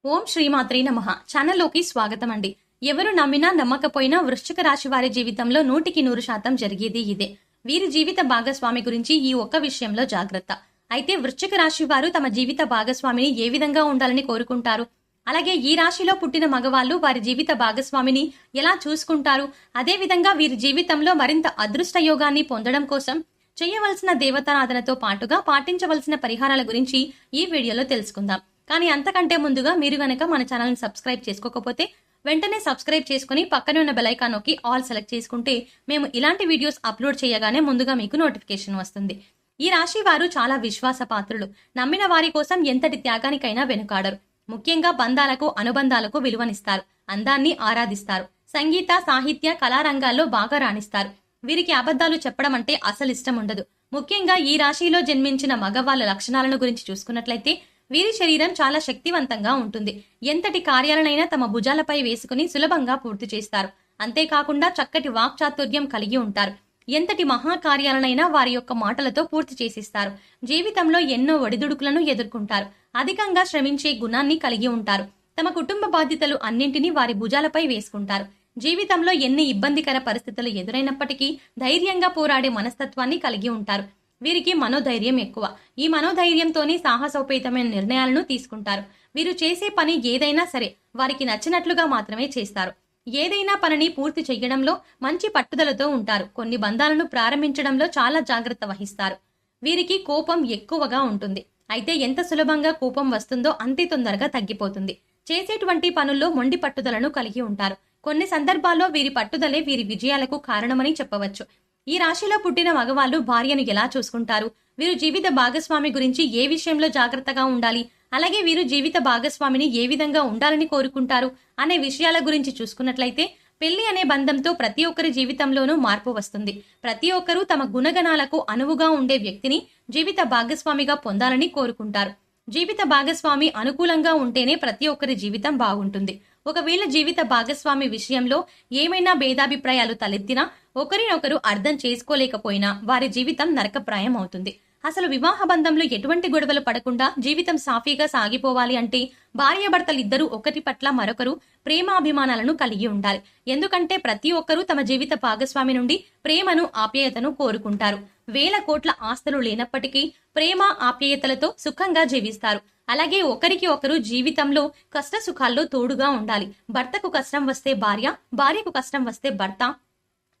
ఓం శ్రీమాత్రే నమః. ఛానల్లోకి స్వాగతం అండి. ఎవరు నమ్మినా నమ్మకపోయినా వృశ్చిక రాశి వారి జీవితంలో 100% జరిగేది ఇదే. వీరి జీవిత భాగస్వామి గురించి ఈ ఒక్క విషయంలో జాగ్రత్త. అయితే వృశ్చిక రాశి వారు తమ జీవిత భాగస్వామిని ఏ విధంగా ఉండాలని కోరుకుంటారు? అలాగే ఈ రాశిలో పుట్టిన మగవాళ్ళు వారి జీవిత భాగస్వామిని ఎలా చూసుకుంటారు? అదే విధంగా వీరి జీవితంలో మరింత అదృష్ట యోగాన్ని పొందడం కోసం చేయవలసిన దేవతారాధనతో పాటుగా పాటించవలసిన పరిహారాల గురించి ఈ వీడియోలో తెలుసుకుందాం. కానీ అంతకంటే ముందుగా మీరు గనక మన ఛానల్ని సబ్స్క్రైబ్ చేసుకోకపోతే వెంటనే సబ్స్క్రైబ్ చేసుకుని పక్కనే ఉన్న బెల్ ఐకాన్ నొక్కి ఆల్ సెలెక్ట్ చేసుకుంటే మేము ఇలాంటి వీడియోస్ అప్లోడ్ చేయగానే ముందుగా మీకు నోటిఫికేషన్ వస్తుంది. ఈ రాశి వారు చాలా విశ్వాసపాత్రులు. నమ్మిన వారి కోసం ఎంతటి త్యాగానికైనా వెనుకాడరు. ముఖ్యంగా బంధాలకు అనుబంధాలకు విలువనిస్తారు. అందాన్ని ఆరాధిస్తారు. సంగీత సాహిత్య కళారంగాల్లో బాగా రాణిస్తారు. వీరికి అబద్ధాలు చెప్పడం అంటే అసలు ఇష్టం ఉండదు. ముఖ్యంగా ఈ రాశిలో జన్మించిన మగవాళ్ళ లక్షణాలను గురించి చూసుకున్నట్లయితే వీరి శరీరం చాలా శక్తివంతంగా ఉంటుంది. ఎంతటి కార్యాలనైనా తమ భుజాలపై వేసుకుని సులభంగా పూర్తి చేస్తారు. అంతేకాకుండా చక్కటి వాక్చాతుర్యం కలిగి ఉంటారు. ఎంతటి మహాకార్యాలనైనా వారి యొక్క మాటలతో పూర్తి చేసిస్తారు. జీవితంలో ఎన్నో ఒడిదుడుకులను ఎదుర్కొంటారు. అధికంగా శ్రమించే గుణాన్ని కలిగి ఉంటారు. తమ కుటుంబ బాధ్యతలు అన్నింటినీ వారి భుజాలపై వేసుకుంటారు. జీవితంలో ఎన్ని ఇబ్బందికర పరిస్థితులు ఎదురైనప్పటికీ ధైర్యంగా పోరాడే మనస్తత్వాన్ని కలిగి ఉంటారు. వీరికి మనోధైర్యం ఎక్కువ. ఈ మనోధైర్యంతోనే సాహసోపేతమైన నిర్ణయాలను తీసుకుంటారు. వీరు చేసే పని ఏదైనా సరే వారికి నచ్చినట్లుగా మాత్రమే చేస్తారు. ఏదైనా పనిని పూర్తి చేయడంలో మంచి పట్టుదలతో ఉంటారు. కొన్ని బంధాలను ప్రారంభించడంలో చాలా జాగ్రత్త వహిస్తారు. వీరికి కోపం ఎక్కువగా ఉంటుంది. అయితే ఎంత సులభంగా కోపం వస్తుందో అంతే తొందరగా తగ్గిపోతుంది. చేసేటువంటి పనుల్లో మొండి పట్టుదలను కలిగి ఉంటారు. కొన్ని సందర్భాల్లో వీరి పట్టుదలే వీరి విజయాలకు కారణమని చెప్పవచ్చు. ఈ రాశిలో పుట్టిన మగవాళ్ళు భార్యను ఎలా చూసుకుంటారు? వీరు జీవిత భాగస్వామి గురించి ఏ విషయంలో జాగ్రత్తగా ఉండాలి? అలాగే వీరు జీవిత భాగస్వామిని ఏ విధంగా ఉండాలని కోరుకుంటారు అనే విషయాల గురించి చూసుకున్నట్లయితే పెళ్లి అనే బంధంతో ప్రతి ఒక్కరి జీవితంలోనూ మార్పు వస్తుంది. ప్రతి ఒక్కరూ తమ గుణగణాలకు అనువుగా ఉండే వ్యక్తిని జీవిత భాగస్వామిగా పొందాలని కోరుకుంటారు. జీవిత భాగస్వామి అనుకూలంగా ఉంటేనే ప్రతి ఒక్కరి జీవితం బాగుంటుంది. ఒకవేళ జీవిత భాగస్వామి విషయంలో ఏమైనా భేదాభిప్రాయాలు తలెత్తినా ఒకరినొకరు అర్థం చేసుకోలేకపోయినా వారి జీవితం నరకప్రాయం అవుతుంది. అసలు వివాహ బంధంలో ఎటువంటి గొడవలు పడకుండా జీవితం సాఫీగా సాగిపోవాలి అంటే భార్యాభర్తలిద్దరూ ఒకరి పట్ల మరొకరు ప్రేమాభిమానాలను కలిగి ఉండాలి. ఎందుకంటే ప్రతి ఒక్కరూ తమ జీవిత భాగస్వామి నుండి ప్రేమను ఆప్యాయతను కోరుకుంటారు. వేల కోట్ల ఆస్తులు లేనప్పటికీ ప్రేమ ఆప్యాయతలతో సుఖంగా జీవిస్తారు. అలాగే ఒకరికి ఒకరు జీవితంలో కష్ట సుఖాల్లో తోడుగా ఉండాలి. భర్తకు కష్టం వస్తే భార్య, భార్యకు కష్టం వస్తే భర్త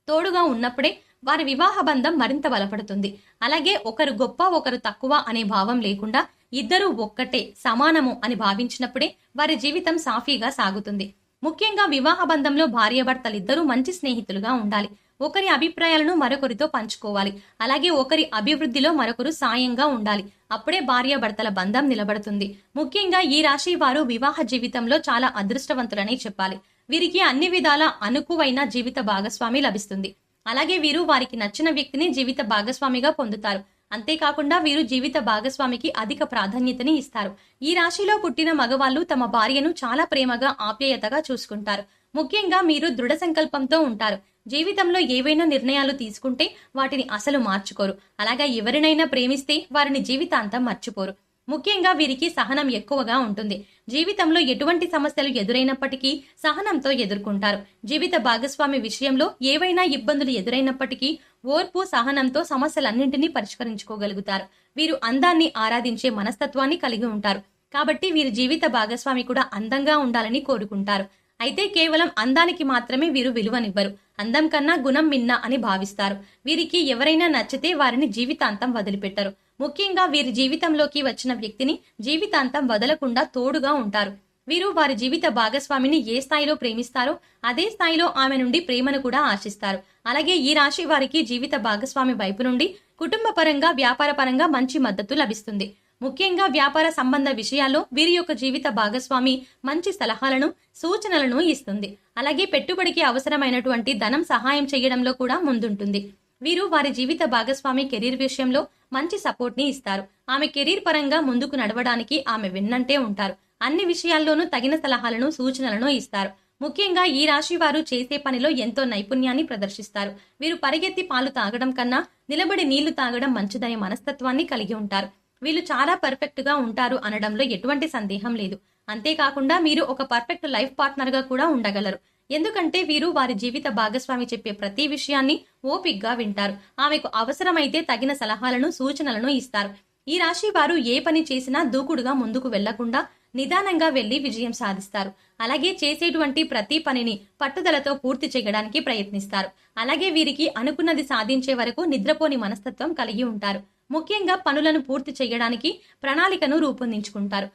తోడుగా ఉన్నప్పుడే వారి వివాహ బంధం మరింత బలపడుతుంది. అలాగే ఒకరు గొప్ప ఒకరు తక్కువ అనే భావం లేకుండా ఇద్దరూ ఒక్కటే సమానము అని భావించినప్పుడే వారి జీవితం సాఫీగా సాగుతుంది. ముఖ్యంగా వివాహ బంధంలో భార్యాభర్తలిద్దరూ మంచి స్నేహితులుగా ఉండాలి. ఒకరి అభిప్రాయాలను మరొకరితో పంచుకోవాలి. అలాగే ఒకరి అభివృద్ధిలో మరొకరు సాయంగా ఉండాలి. అప్పుడే భార్యాభర్తల బంధం నిలబడుతుంది. ముఖ్యంగా ఈ రాశి వారు వివాహ జీవితంలో చాలా అదృష్టవంతులనే చెప్పాలి. వీరికి అన్ని విధాల అనుకువైన జీవిత భాగస్వామి లభిస్తుంది. అలాగే వీరు వారికి నచ్చిన వ్యక్తిని జీవిత భాగస్వామిగా పొందుతారు. అంతేకాకుండా వీరు జీవిత భాగస్వామికి అధిక ప్రాధాన్యతని ఇస్తారు. ఈ రాశిలో పుట్టిన మగవాళ్ళు తమ భార్యను చాలా ప్రేమగా ఆప్యాయతగా చూసుకుంటారు. ముఖ్యంగా మీరు దృఢ సంకల్పంతో ఉంటారు. జీవితంలో ఏవైనా నిర్ణయాలు తీసుకుంటే వాటిని అసలు మార్చుకోరు. అలాగా ఎవరినైనా ప్రేమిస్తే వారిని జీవితాంతం మర్చిపోరు. ముఖ్యంగా వీరికి సహనం ఎక్కువగా ఉంటుంది. జీవితంలో ఎటువంటి సమస్యలు ఎదురైనప్పటికీ సహనంతో ఎదుర్కొంటారు. జీవిత భాగస్వామి విషయంలో ఏవైనా ఇబ్బందులు ఎదురైనప్పటికీ ఓర్పు సహనంతో సమస్యలన్నింటినీ పరిష్కరించుకోగలుగుతారు. వీరు అందాన్ని ఆరాధించే మనస్తత్వాన్ని కలిగి ఉంటారు. కాబట్టి వీరి జీవిత భాగస్వామి కూడా అందంగా ఉండాలని కోరుకుంటారు. అయితే కేవలం అందానికి మాత్రమే వీరు విలువనివ్వరు. అందం కన్నా గుణం మిన్న అని భావిస్తారు. వీరికి ఎవరైనా నచ్చితే వారిని జీవితాంతం వదిలిపెట్టరు. ముఖ్యంగా వీరి జీవితంలోకి వచ్చిన వ్యక్తిని జీవితాంతం వదలకుండా తోడుగా ఉంటారు. వీరు వారి జీవిత భాగస్వామిని ఏ స్థాయిలో ప్రేమిస్తారో అదే స్థాయిలో ఆమె నుండి ప్రేమను కూడా ఆశిస్తారు. అలాగే ఈ రాశి వారికి జీవిత భాగస్వామి వైపు నుండి కుటుంబ పరంగా వ్యాపార పరంగా మంచి మద్దతు లభిస్తుంది. ముఖ్యంగా వ్యాపార సంబంధ విషయాల్లో వీరి యొక్క జీవిత భాగస్వామి మంచి సలహాలను సూచనలను ఇస్తుంది. అలాగే పెట్టుబడికి అవసరమైనటువంటి ధనం సహాయం చేయడంలో కూడా ముందుంటుంది. వీరు వారి జీవిత భాగస్వామి కెరీర్ విషయంలో మంచి సపోర్ట్ ని ఇస్తారు. ఆమె కెరీర్ పరంగా ముందుకు నడవడానికి ఆమె వెన్నంటే ఉంటారు. అన్ని విషయాల్లోనూ తగిన సలహాలను సూచనలను ఇస్తారు. ముఖ్యంగా ఈ రాశి వారు చేసే పనిలో ఎంతో నైపుణ్యాన్ని ప్రదర్శిస్తారు. వీరు పరిగెత్తి పాలు తాగడం కన్నా నిలబడి నీళ్లు తాగడం మంచిదనే మనస్తత్వాన్ని కలిగి ఉంటారు. వీళ్ళు చాలా పర్ఫెక్ట్ గా ఉంటారు అనడంలో ఎటువంటి సందేహం లేదు. అంతేకాకుండా మీరు ఒక పర్ఫెక్ట్ లైఫ్ పార్ట్నర్ గా కూడా ఉండగలరు. ఎందుకంటే వీరు వారి జీవిత భాగస్వామి చెప్పే ప్రతి విషయాన్ని ఓపిగ్గా వింటారు. ఆమెకు అవసరమైతే తగిన సలహాలను, సూచనలను ఇస్తారు. ఈ రాశి వారు ఏ పని చేసినా దూకుడుగా ముందుకు వెళ్లకుండా నిదానంగా వెళ్లి విజయం సాధిస్తారు. అలాగే చేసేటువంటి ప్రతి పనిని పట్టుదలతో పూర్తి చేయడానికి ప్రయత్నిస్తారు. అలాగే వీరికి అనుకున్నది సాధించే వరకు నిద్రపోని మనస్తత్వం కలిగి ఉంటారు. ముఖ్యంగా పనులను పూర్తి చేయడానికి ప్రణాళికను రూపొందించుకుంటారు.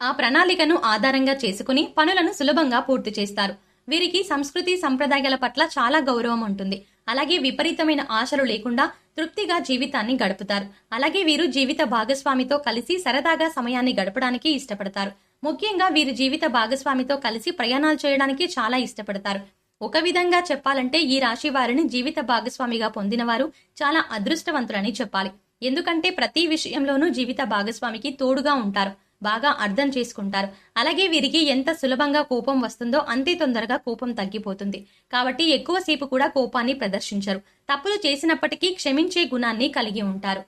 ఆ ప్రణాళికను ఆధారంగా చేసుకుని పనులను సులభంగా పూర్తి చేస్తారు. వీరికి సంస్కృతి సంప్రదాయాల పట్ల చాలా గౌరవం ఉంటుంది. అలాగే విపరీతమైన ఆశలు లేకుండా తృప్తిగా జీవితాన్ని గడుపుతారు. అలాగే వీరు జీవిత భాగస్వామితో కలిసి సరదాగా సమయాన్ని గడపడానికి ఇష్టపడతారు. ముఖ్యంగా వీరి జీవిత భాగస్వామితో కలిసి ప్రయాణాలు చేయడానికి చాలా ఇష్టపడతారు. ఒక విధంగా చెప్పాలంటే ఈ రాశి వారిని జీవిత భాగస్వామిగా పొందిన వారు చాలా అదృష్టవంతులని చెప్పాలి. ఎందుకంటే ప్రతి విషయంలోనూ జీవిత భాగస్వామికి తోడుగా ఉంటారు. బాగా అర్థం చేసుకుంటారు. అలాగే వీరికి ఎంత సులభంగా కోపం వస్తుందో అంతే తొందరగా కోపం తగ్గిపోతుంది. కాబట్టి ఎక్కువసేపు కూడా కోపాన్ని ప్రదర్శించరు. తప్పులు చేసినప్పటికీ క్షమించే గుణాన్ని కలిగి ఉంటారు.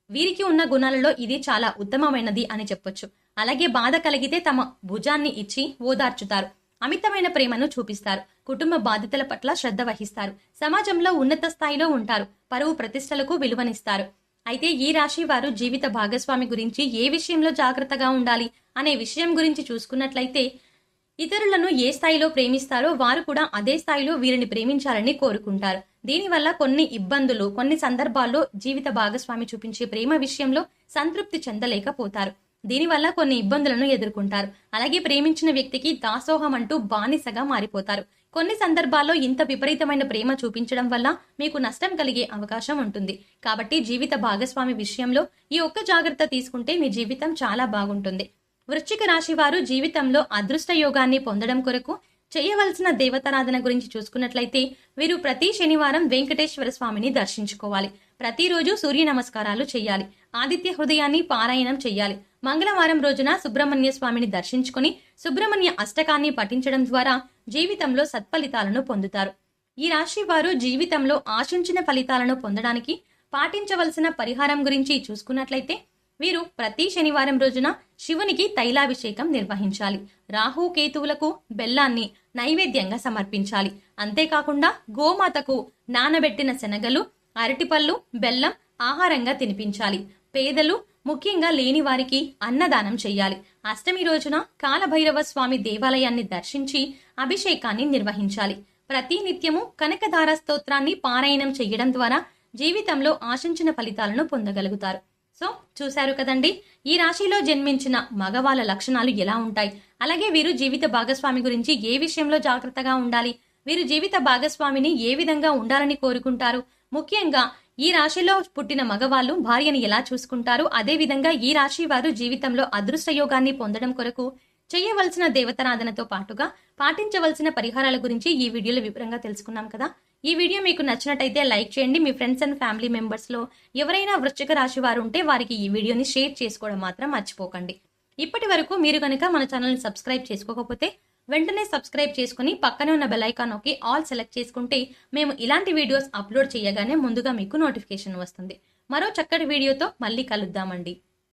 వీరికి ఉన్న గుణాలలో ఇది చాలా ఉత్తమమైనది అని చెప్పొచ్చు. అలాగే బాధ కలిగితే తమ భుజాన్ని ఇచ్చి ఓదార్చుతారు. అమితమైన ప్రేమను చూపిస్తారు. కుటుంబ బాధ్యతల పట్ల శ్రద్ధ వహిస్తారు. సమాజంలో ఉన్నత స్థాయిలో ఉంటారు. పరువు ప్రతిష్టలకు విలువనిస్తారు. అయితే ఈ రాశి వారు జీవిత భాగస్వామి గురించి ఏ విషయంలో జాగ్రత్తగా ఉండాలి అనే విషయం గురించి చూసుకున్నట్లయితే, ఇతరులను ఏ స్థాయిలో ప్రేమిస్తారో వారు కూడా అదే స్థాయిలో వీరిని ప్రేమించాలని కోరుకుంటారు. దీనివల్ల కొన్ని సందర్భాల్లో జీవిత భాగస్వామి చూపించే ప్రేమ విషయంలో సంతృప్తి చెందలేకపోతారు. దీనివల్ల కొన్ని ఇబ్బందులను ఎదుర్కొంటారు. అలాగే ప్రేమించిన వ్యక్తికి దాసోహం అంటూ బానిసగా మారిపోతారు. కొన్ని సందర్భాల్లో ఇంత విపరీతమైన ప్రేమ చూపించడం వల్ల మీకు నష్టం కలిగే అవకాశం ఉంటుంది. కాబట్టి జీవిత భాగస్వామి విషయంలో ఈ ఒక్క జాగ్రత్త తీసుకుంటే మీ జీవితం చాలా బాగుంటుంది. వృశ్చిక రాశి వారు జీవితంలో అదృష్ట యోగాన్ని పొందడం కొరకు చేయవలసిన దేవతారాధన గురించి చూసుకున్నట్లయితే, వీరు ప్రతి శనివారం వెంకటేశ్వర స్వామిని దర్శించుకోవాలి. ప్రతిరోజు సూర్య నమస్కారాలు చేయాలి. ఆదిత్య హృదయాన్ని పారాయణం చేయాలి. మంగళవారం రోజున సుబ్రహ్మణ్య స్వామిని దర్శించుకుని సుబ్రహ్మణ్య అష్టకాన్ని పఠించడం ద్వారా జీవితంలో సత్ఫలితాలను పొందుతారు. ఈ రాశి వారు జీవితంలో ఆశించిన ఫలితాలను పొందడానికి పాటించవలసిన పరిహారం గురించి చూసుకున్నట్లయితే, వీరు ప్రతి శనివారం రోజున శివునికి తైలాభిషేకం నిర్వహించాలి. రాహు కేతువులకు బెల్లాన్ని నైవేద్యంగా సమర్పించాలి. అంతేకాకుండా గోమాతకు నానబెట్టిన శనగలు, అరటిపళ్ళు, బెల్లం ఆహారంగా తినిపించాలి. పేదలు, ముఖ్యంగా లేని వారికి అన్నదానం చెయ్యాలి. అష్టమి రోజున కాలభైరవ స్వామి దేవాలయాన్ని దర్శించి అభిషేకాన్ని నిర్వహించాలి. ప్రతి నిత్యము కనకధార స్తోత్రాన్ని పారాయణం చేయడం ద్వారా జీవితంలో ఆశించిన ఫలితాలను పొందగలుగుతారు. సో చూశారు కదండి, ఈ రాశిలో జన్మించిన మగవాళ్ళ లక్షణాలు ఎలా ఉంటాయి, అలాగే వీరు జీవిత భాగస్వామి గురించి ఏ విషయంలో జాగ్రత్తగా ఉండాలి, వీరు జీవిత భాగస్వామిని ఏ విధంగా ఉండాలని కోరుకుంటారు, ముఖ్యంగా ఈ రాశిలో పుట్టిన మగవాళ్ళు భార్యని ఎలా చూసుకుంటారు, అదే విధంగా ఈ రాశి వారు జీవితంలో అదృష్ట యోగాన్ని పొందడం కొరకు చేయవలసిన దేవతారాధనతో పాటుగా పాటించవలసిన పరిహారాల గురించి ఈ వీడియోలో వివరంగా తెలుసుకున్నాం కదా. ఈ వీడియో మీకు నచ్చినట్టయితే లైక్ చేయండి. మీ ఫ్రెండ్స్ అండ్ ఫ్యామిలీ మెంబర్స్ లో ఎవరైనా వృశ్చిక రాశి వారు ఉంటే వారికి ఈ వీడియోని షేర్ చేసుకోవడం మాత్రం మర్చిపోకండి. ఇప్పటి వరకు మీరు కనుక మన ఛానల్ని సబ్స్క్రైబ్ చేసుకోకపోతే వెంటనే సబ్స్క్రైబ్ చేసుకుని పక్కనే ఉన్న బెల్ ఐకాన్ నొక్కి ఆల్ సెలెక్ట్ చేసుకుంటే మేము ఇలాంటి వీడియోస్ అప్లోడ్ చేయగానే ముందుగా మీకు నోటిఫికేషన్ వస్తుంది. మరో చక్కటి వీడియోతో మళ్ళీ కలుద్దామండి.